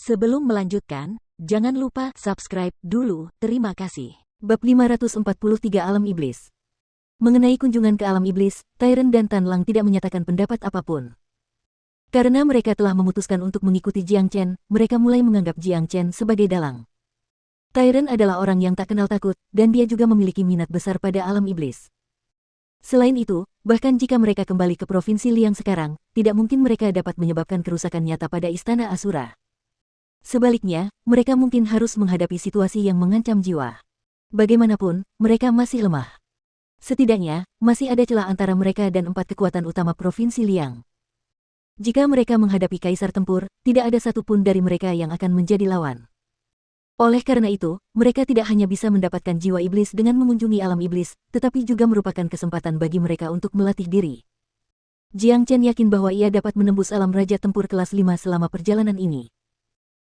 Sebelum melanjutkan, jangan lupa subscribe dulu, terima kasih. Bab 543 Alam Iblis. Mengenai kunjungan ke alam iblis, Tyren dan Tan Lang tidak menyatakan pendapat apapun. Karena mereka telah memutuskan untuk mengikuti Jiang Chen, mereka mulai menganggap Jiang Chen sebagai dalang. Tyren adalah orang yang tak kenal takut, dan dia juga memiliki minat besar pada alam iblis. Selain itu, bahkan jika mereka kembali ke Provinsi Liang sekarang, tidak mungkin mereka dapat menyebabkan kerusakan nyata pada Istana Asura. Sebaliknya, mereka mungkin harus menghadapi situasi yang mengancam jiwa. Bagaimanapun, mereka masih lemah. Setidaknya, masih ada celah antara mereka dan 4 kekuatan utama Provinsi Liang. Jika mereka menghadapi Kaisar Tempur, tidak ada satupun dari mereka yang akan menjadi lawan. Oleh karena itu, mereka tidak hanya bisa mendapatkan jiwa iblis dengan mengunjungi alam iblis, tetapi juga merupakan kesempatan bagi mereka untuk melatih diri. Jiang Chen yakin bahwa ia dapat menembus alam Raja Tempur kelas 5 selama perjalanan ini.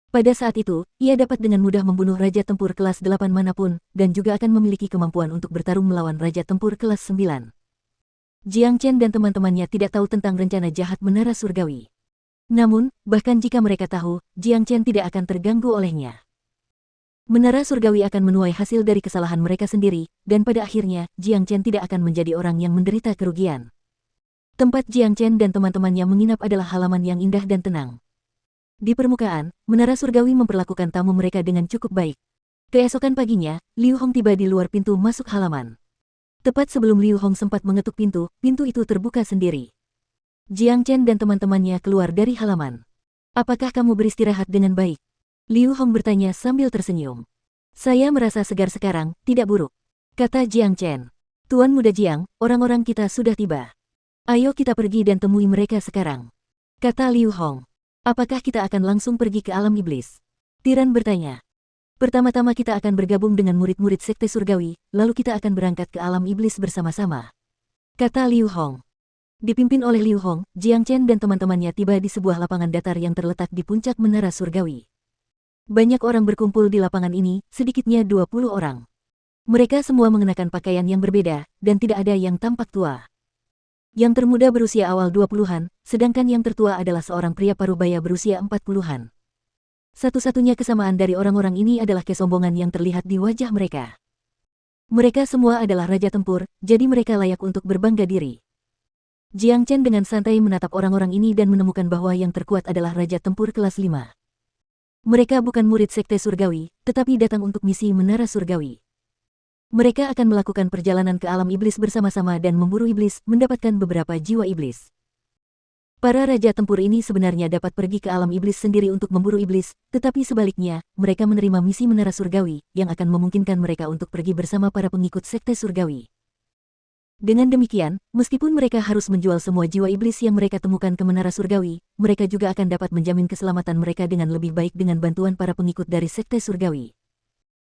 Pada saat itu, ia dapat dengan mudah membunuh Raja Tempur kelas 8 manapun, dan juga akan memiliki kemampuan untuk bertarung melawan Raja Tempur kelas 9. Jiang Chen dan teman-temannya tidak tahu tentang rencana jahat Menara Surgawi. Namun, bahkan jika mereka tahu, Jiang Chen tidak akan terganggu olehnya. Menara Surgawi akan menuai hasil dari kesalahan mereka sendiri, dan pada akhirnya, Jiang Chen tidak akan menjadi orang yang menderita kerugian. Tempat Jiang Chen dan teman-temannya menginap adalah halaman yang indah dan tenang. Di permukaan, Menara Surgawi memperlakukan tamu mereka dengan cukup baik. Keesokan paginya, Liu Hong tiba di luar pintu masuk halaman. Tepat sebelum Liu Hong sempat mengetuk pintu, pintu itu terbuka sendiri. Jiang Chen dan teman-temannya keluar dari halaman. "Apakah kamu beristirahat dengan baik?" Liu Hong bertanya sambil tersenyum. "Saya merasa segar sekarang, tidak buruk," kata Jiang Chen. "Tuan Muda Jiang, orang-orang kita sudah tiba. Ayo kita pergi dan temui mereka sekarang," kata Liu Hong. "Apakah kita akan langsung pergi ke alam iblis?" Tiran bertanya. "Pertama-tama kita akan bergabung dengan murid-murid Sekte Surgawi, lalu kita akan berangkat ke alam iblis bersama-sama," kata Liu Hong. Dipimpin oleh Liu Hong, Jiang Chen dan teman-temannya tiba di sebuah lapangan datar yang terletak di puncak Menara Surgawi. Banyak orang berkumpul di lapangan ini, sedikitnya 20 orang. Mereka semua mengenakan pakaian yang berbeda, dan tidak ada yang tampak tua. Yang termuda berusia awal 20-an, sedangkan yang tertua adalah seorang pria parubaya berusia 40-an. Satu-satunya kesamaan dari orang-orang ini adalah kesombongan yang terlihat di wajah mereka. Mereka semua adalah Raja Tempur, jadi mereka layak untuk berbangga diri. Jiang Chen dengan santai menatap orang-orang ini dan menemukan bahwa yang terkuat adalah Raja Tempur kelas 5. Mereka bukan murid Sekte Surgawi, tetapi datang untuk misi Menara Surgawi. Mereka akan melakukan perjalanan ke alam iblis bersama-sama dan memburu iblis, mendapatkan beberapa jiwa iblis. Para Raja Tempur ini sebenarnya dapat pergi ke alam iblis sendiri untuk memburu iblis, tetapi sebaliknya, mereka menerima misi Menara Surgawi, yang akan memungkinkan mereka untuk pergi bersama para pengikut Sekte Surgawi. Dengan demikian, meskipun mereka harus menjual semua jiwa iblis yang mereka temukan ke Menara Surgawi, mereka juga akan dapat menjamin keselamatan mereka dengan lebih baik dengan bantuan para pengikut dari Sekte Surgawi.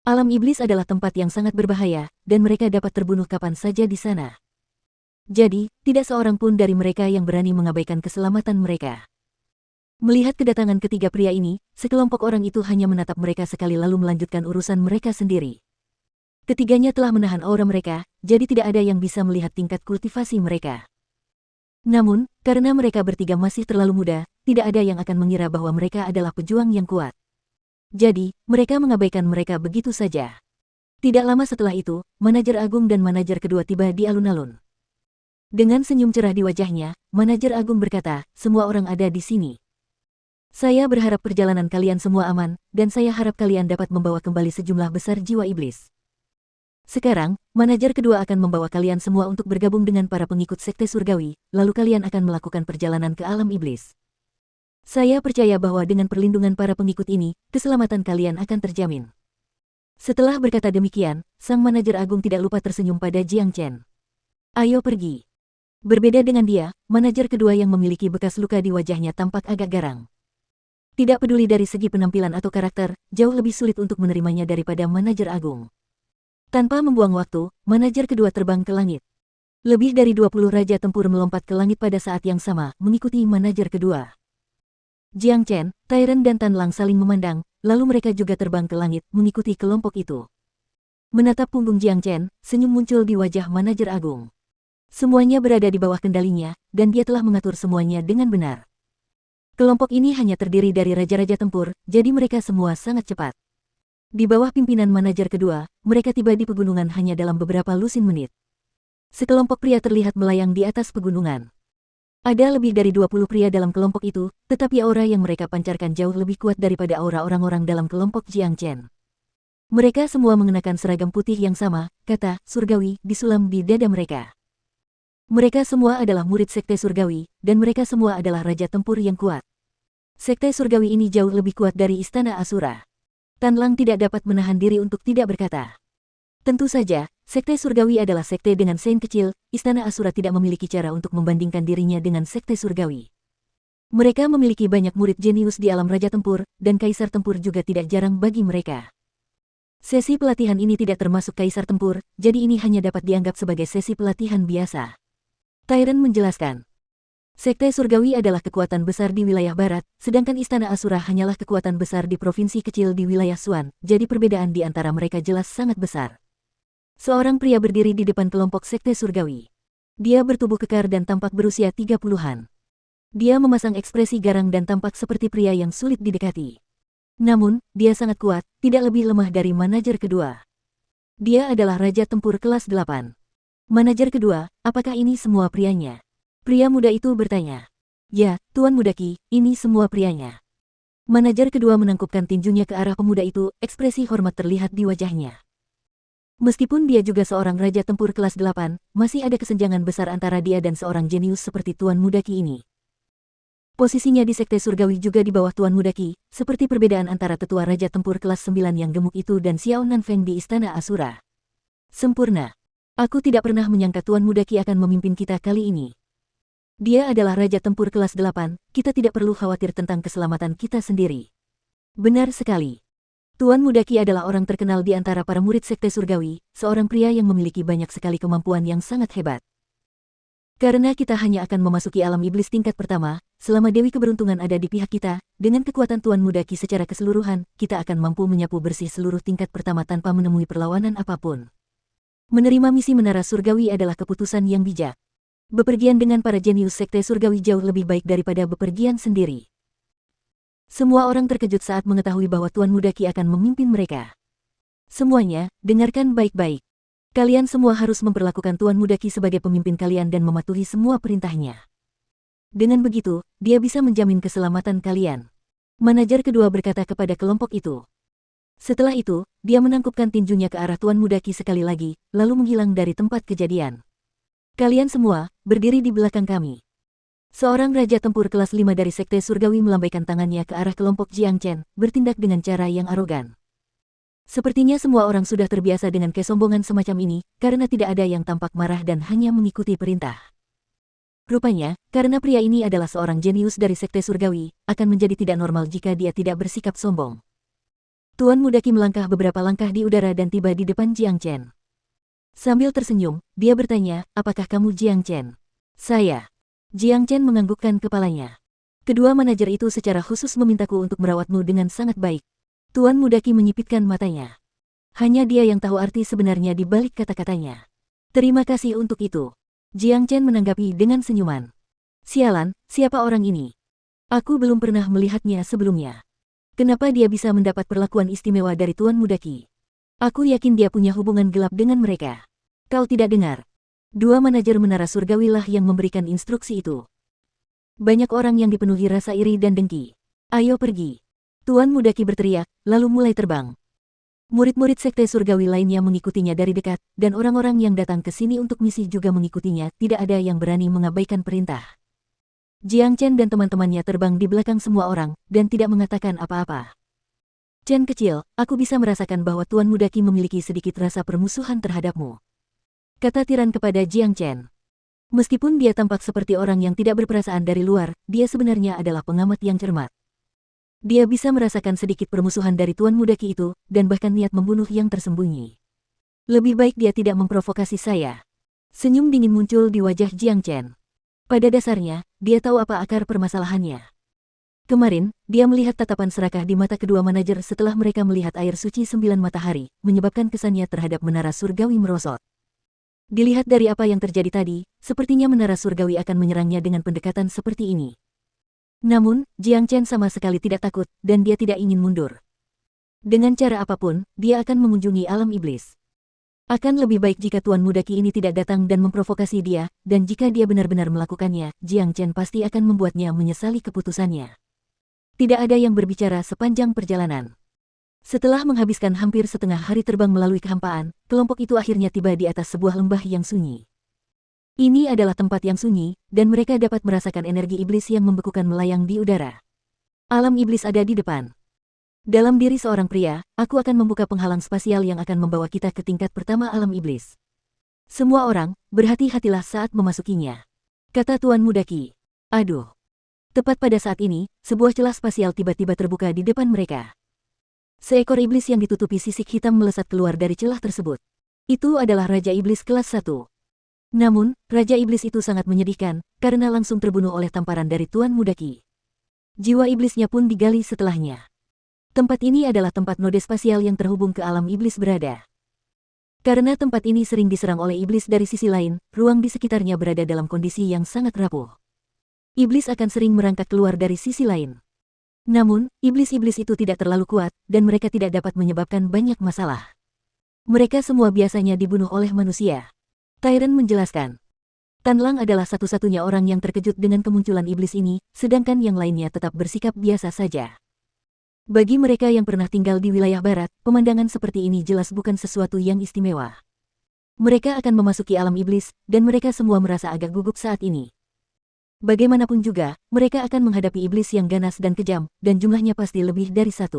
Alam iblis adalah tempat yang sangat berbahaya, dan mereka dapat terbunuh kapan saja di sana. Jadi, tidak seorang pun dari mereka yang berani mengabaikan keselamatan mereka. Melihat kedatangan ketiga pria ini, sekelompok orang itu hanya menatap mereka sekali lalu melanjutkan urusan mereka sendiri. Ketiganya telah menahan aura mereka, jadi tidak ada yang bisa melihat tingkat kultivasi mereka. Namun, karena mereka bertiga masih terlalu muda, tidak ada yang akan mengira bahwa mereka adalah pejuang yang kuat. Jadi, mereka mengabaikan mereka begitu saja. Tidak lama setelah itu, manajer agung dan manajer kedua tiba di alun-alun. Dengan senyum cerah di wajahnya, manajer agung berkata, "Semua orang ada di sini. Saya berharap perjalanan kalian semua aman, dan saya harap kalian dapat membawa kembali sejumlah besar jiwa iblis. Sekarang, manajer kedua akan membawa kalian semua untuk bergabung dengan para pengikut Sekte Surgawi, lalu kalian akan melakukan perjalanan ke alam iblis. Saya percaya bahwa dengan perlindungan para pengikut ini, keselamatan kalian akan terjamin." Setelah berkata demikian, sang manajer agung tidak lupa tersenyum pada Jiang Chen. "Ayo pergi." Berbeda dengan dia, manajer kedua yang memiliki bekas luka di wajahnya tampak agak garang. Tidak peduli dari segi penampilan atau karakter, jauh lebih sulit untuk menerimanya daripada manajer agung. Tanpa membuang waktu, manajer kedua terbang ke langit. Lebih dari 20 Raja Tempur melompat ke langit pada saat yang sama, mengikuti manajer kedua. Jiang Chen, Tyren dan Tan Lang saling memandang, lalu mereka juga terbang ke langit, mengikuti kelompok itu. Menatap punggung Jiang Chen, senyum muncul di wajah manajer agung. Semuanya berada di bawah kendalinya, dan dia telah mengatur semuanya dengan benar. Kelompok ini hanya terdiri dari raja-raja tempur, jadi mereka semua sangat cepat. Di bawah pimpinan manajer kedua, mereka tiba di pegunungan hanya dalam beberapa lusin menit. Sekelompok pria terlihat melayang di atas pegunungan. Ada lebih dari 20 pria dalam kelompok itu, tetapi aura yang mereka pancarkan jauh lebih kuat daripada aura orang-orang dalam kelompok Jiang Chen. Mereka semua mengenakan seragam putih yang sama, kata surgawi disulam di dada mereka. Mereka semua adalah murid Sekte Surgawi, dan mereka semua adalah raja tempur yang kuat. Sekte Surgawi ini jauh lebih kuat dari Istana Asura. Tan Lang tidak dapat menahan diri untuk tidak berkata. Tentu saja, Sekte Surgawi adalah sekte dengan sein kecil, Istana Asura tidak memiliki cara untuk membandingkan dirinya dengan Sekte Surgawi. Mereka memiliki banyak murid jenius di alam Raja Tempur, dan Kaisar Tempur juga tidak jarang bagi mereka. Sesi pelatihan ini tidak termasuk Kaisar Tempur, jadi ini hanya dapat dianggap sebagai sesi pelatihan biasa. Tyrant menjelaskan. Sekte Surgawi adalah kekuatan besar di wilayah barat, sedangkan Istana Asura hanyalah kekuatan besar di provinsi kecil di wilayah Suan, jadi perbedaan di antara mereka jelas sangat besar. Seorang pria berdiri di depan kelompok Sekte Surgawi. Dia bertubuh kekar dan tampak berusia 30-an. Dia memasang ekspresi garang dan tampak seperti pria yang sulit didekati. Namun, dia sangat kuat, tidak lebih lemah dari manajer kedua. Dia adalah Raja Tempur kelas 8. Manajer kedua, apakah ini semua prianya? Pria muda itu bertanya. Ya, Tuan Mudaki, ini semua prianya. Manajer kedua menangkupkan tinjunya ke arah pemuda itu, ekspresi hormat terlihat di wajahnya. Meskipun dia juga seorang Raja Tempur kelas 8, masih ada kesenjangan besar antara dia dan seorang jenius seperti Tuan Mudaki ini. Posisinya di Sekte Surgawi juga di bawah Tuan Mudaki, seperti perbedaan antara tetua Raja Tempur kelas 9 yang gemuk itu dan Xiao Nanfeng di Istana Asura. Sempurna. Aku tidak pernah menyangka Tuan Mudaki akan memimpin kita kali ini. Dia adalah Raja Tempur kelas 8, kita tidak perlu khawatir tentang keselamatan kita sendiri. Benar sekali. Tuan Mudaki adalah orang terkenal di antara para murid Sekte Surgawi, seorang pria yang memiliki banyak sekali kemampuan yang sangat hebat. Karena kita hanya akan memasuki alam iblis tingkat pertama, selama Dewi Keberuntungan ada di pihak kita, dengan kekuatan Tuan Mudaki secara keseluruhan, kita akan mampu menyapu bersih seluruh tingkat pertama tanpa menemui perlawanan apapun. Menerima misi Menara Surgawi adalah keputusan yang bijak. Bepergian dengan para jenius Sekte Surgawi jauh lebih baik daripada bepergian sendiri. Semua orang terkejut saat mengetahui bahwa Tuan Mudaki akan memimpin mereka. Semuanya, dengarkan baik-baik. Kalian semua harus memperlakukan Tuan Mudaki sebagai pemimpin kalian dan mematuhi semua perintahnya. Dengan begitu, dia bisa menjamin keselamatan kalian. Manajer kedua berkata kepada kelompok itu. Setelah itu, dia menangkupkan tinjunya ke arah Tuan Mudaki sekali lagi, lalu menghilang dari tempat kejadian. Kalian semua, berdiri di belakang kami. Seorang Raja Tempur kelas 5 dari Sekte Surgawi melambaikan tangannya ke arah kelompok Jiang Chen, bertindak dengan cara yang arogan. Sepertinya semua orang sudah terbiasa dengan kesombongan semacam ini, karena tidak ada yang tampak marah dan hanya mengikuti perintah. Rupanya, karena pria ini adalah seorang jenius dari Sekte Surgawi, akan menjadi tidak normal jika dia tidak bersikap sombong. Tuan Mudaki melangkah beberapa langkah di udara dan tiba di depan Jiang Chen. Sambil tersenyum, dia bertanya, apakah kamu Jiang Chen? Saya. Jiang Chen menganggukkan kepalanya. Kedua manajer itu secara khusus memintaku untuk merawatmu dengan sangat baik. Tuan Mudaki menyipitkan matanya. Hanya dia yang tahu arti sebenarnya di balik kata-katanya. Terima kasih untuk itu. Jiang Chen menanggapi dengan senyuman. Sialan, siapa orang ini? Aku belum pernah melihatnya sebelumnya. Kenapa dia bisa mendapat perlakuan istimewa dari Tuan Mudaki? Aku yakin dia punya hubungan gelap dengan mereka. Kau tidak dengar? Dua manajer Menara Surgawi lah yang memberikan instruksi itu. Banyak orang yang dipenuhi rasa iri dan dengki. Ayo pergi. Tuan Mudaki berteriak, lalu mulai terbang. Murid-murid Sekte Surgawi lainnya mengikutinya dari dekat, dan orang-orang yang datang ke sini untuk misi juga mengikutinya, tidak ada yang berani mengabaikan perintah. Jiang Chen dan teman-temannya terbang di belakang semua orang, dan tidak mengatakan apa-apa. Chen kecil, aku bisa merasakan bahwa Tuan Mudaki memiliki sedikit rasa permusuhan terhadapmu. Kata Tiran kepada Jiang Chen. Meskipun dia tampak seperti orang yang tidak berperasaan dari luar, dia sebenarnya adalah pengamat yang cermat. Dia bisa merasakan sedikit permusuhan dari Tuan Mudaki itu, dan bahkan niat membunuh yang tersembunyi. Lebih baik dia tidak memprovokasi saya. Senyum dingin muncul di wajah Jiang Chen. Pada dasarnya, dia tahu apa akar permasalahannya. Kemarin, dia melihat tatapan serakah di mata kedua manajer setelah mereka melihat air suci 9 matahari, menyebabkan kesannya terhadap Menara Surgawi merosot. Dilihat dari apa yang terjadi tadi, sepertinya Menara Surgawi akan menyerangnya dengan pendekatan seperti ini. Namun, Jiang Chen sama sekali tidak takut, dan dia tidak ingin mundur. Dengan cara apapun, dia akan mengunjungi alam iblis. Akan lebih baik jika Tuan Muda Qi ini tidak datang dan memprovokasi dia, dan jika dia benar-benar melakukannya, Jiang Chen pasti akan membuatnya menyesali keputusannya. Tidak ada yang berbicara sepanjang perjalanan. Setelah menghabiskan hampir setengah hari terbang melalui kehampaan, kelompok itu akhirnya tiba di atas sebuah lembah yang sunyi. Ini adalah tempat yang sunyi, dan mereka dapat merasakan energi iblis yang membekukan melayang di udara. Alam iblis ada di depan. Dalam diri seorang pria, aku akan membuka penghalang spasial yang akan membawa kita ke tingkat pertama alam iblis. Semua orang, berhati-hatilah saat memasukinya, kata Tuan Muda Qi. Aduh. Tepat pada saat ini, sebuah celah spasial tiba-tiba terbuka di depan mereka. Seekor iblis yang ditutupi sisik hitam melesat keluar dari celah tersebut. Itu adalah Raja Iblis kelas 1. Namun, Raja Iblis itu sangat menyedihkan, karena langsung terbunuh oleh tamparan dari Tuan Muda Qi. Jiwa iblisnya pun digali setelahnya. Tempat ini adalah tempat node spasial yang terhubung ke alam iblis berada. Karena tempat ini sering diserang oleh iblis dari sisi lain, ruang di sekitarnya berada dalam kondisi yang sangat rapuh. Iblis akan sering merangkak keluar dari sisi lain. Namun, iblis-iblis itu tidak terlalu kuat, dan mereka tidak dapat menyebabkan banyak masalah. Mereka semua biasanya dibunuh oleh manusia. Tyron menjelaskan. Tan Lang adalah satu-satunya orang yang terkejut dengan kemunculan iblis ini, sedangkan yang lainnya tetap bersikap biasa saja. Bagi mereka yang pernah tinggal di wilayah barat, pemandangan seperti ini jelas bukan sesuatu yang istimewa. Mereka akan memasuki alam iblis, dan mereka semua merasa agak gugup saat ini. Bagaimanapun juga, mereka akan menghadapi iblis yang ganas dan kejam, dan jumlahnya pasti lebih dari 1.